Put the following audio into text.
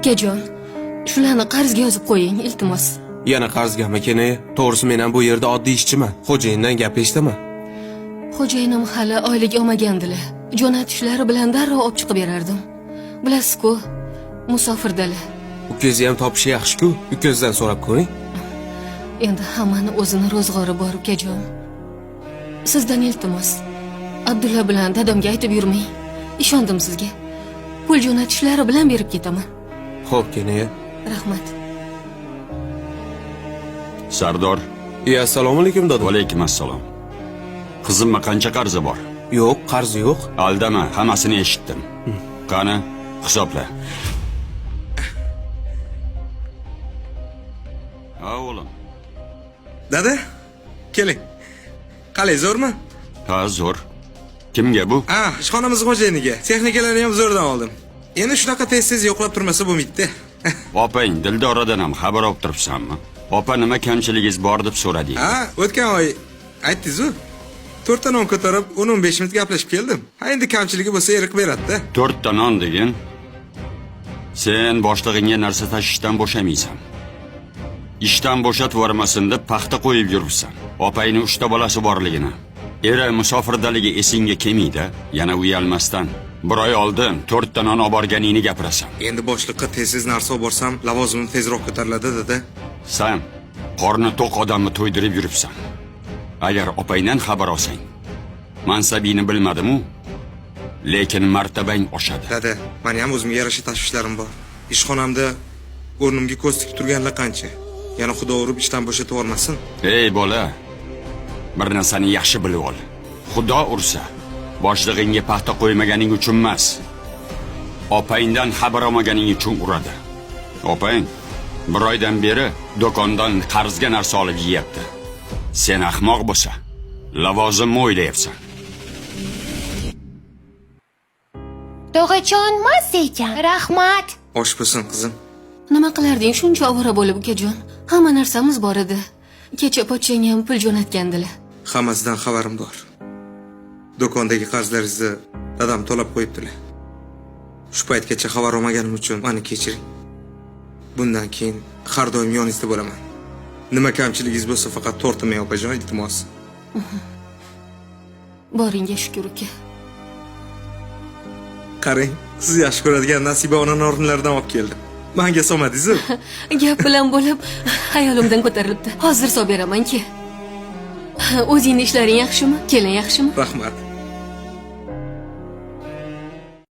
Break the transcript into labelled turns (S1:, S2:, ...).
S1: Ukajon, shularni qarzga yozib qo'ying, iltimos.
S2: Yana qarzgami kenaya? To'g'risi men ham bu yerda oddiy ishchiman. Xo'jayindan gap eshitaman.
S1: Xo'jayinim hali oylik olmagandilar. Jo'natishlari bilan darrov olib chiqib berardim. Bilasiz-ku, musofirdalar.
S2: Ukangizni ham topishi yaxshi-ku. Ukangizdan so'rab ko'ring.
S1: Endi hammani o'zini ro'zg'ori bor, ukajon. Sizdan iltimos. Abdulla bilan dadamga aytib yurmang. Ishondim sizga. Pul jo'natishlari bilan berib ketaman.
S2: Xo'p, kenaya.
S1: Rahmat.
S3: Sardor.
S2: Assalomu alaykum dada.
S3: Va alaykum assalom. Qizimga qancha qarzi bor?
S2: Yo'q, qarzi yo'q.
S3: Aldama, hammasini eshitdim. Qani, hisobla. Ha, o'g'lim.
S4: Dada, keling. Qalay, zo'rmi?
S3: Ha, zo'r. Kimga bu?
S4: Ishxonamiz xo'jayiniga. Texnikalarni ham zo'rdan oldim. Endi shunaqa tez-tez yo'qlab turmasa bo'lmaydi.
S3: Opang Dildoradan ham xabar olib turibsanmi? Opa nima kamchiligingiz bor deb so'rading.
S4: O'tgan oy aytdingiz-ku. 4 ta non ko'tarib 10-15 minut gaplashib keldim. Endi kamchiligi bo'lsa eriq beradi-da.
S3: 4 ta non degan. Sen boshlig'ingga narsa tashishdan bo'shamaysan. Ishdan bo'shatib yubormasin deb paxta qo'yib yuribsan. Opangning 3 ta bolasi borligini. Eri musofirdaligi esingga kelmaydi. Yana uyalmasdan. Bir oy oldin 4 ta non olib borganingni gapirasan.
S4: Endi boshliqqa tez-tez narsa olib borsam, lavozimim tezroq ko'tariladi, dada.
S3: Sen qorni to'q odamni to'ydirib yuribsan. Agar opangdan xabar olsang, mansabingni bilmadim-u, lekin martabang oshadi.
S4: Dada, meni ham o'zimga yarasha tashvishlarim bor. Ishxonamda o'rnimga ko'z tikib turganlar qancha. Yana xudo urib ishdan bo'shatib yubormasin.
S3: Ey bola, bir narsani yaxshi bilib ol. Xudo ursa, boshlig'ingga paxta qo'ymaganing uchun emas, opangdan xabar olmaganing uchun uradi. Opang bir oydan beri do'kondan qarzga narsa olib yeyapti. Sen ahmoq bo'lsa, lavozimni o'ylayapsan.
S5: Tog'ajon, mazza ekan. Rahmat.
S4: Osh bo'lsin, qizim.
S1: Nima qilarding shuncha ovora bo'lib, ukajon? Hamma narsamiz bor edi. Kecha pochchang ham pul jo'natgandilar.
S4: Hammasidan xabarim bor. Do'kondagi qarzlaringizni dadam to'lab qo'yibdilar. Shu paytgacha xabar olmaganim uchun meni kechiring. Bundan keyin har doim yoningizda bo'laman. Nima kamchiligingiz bo'lsa faqat tortmay opajon, iltimos.
S1: Boringga shukr, uka.
S4: Qarang, siz yaxshi ko'radigan Nasiba ona o'rnlaridan olib keldim. Menga solmadingiz-ku?
S1: Gap bilan bo'lib, hayolimdan ko'tarilibdi. Hozir solib beraman-ki. O'zingning ishlaring yaxshimi? Kelin yaxshimi?
S4: Rahmat.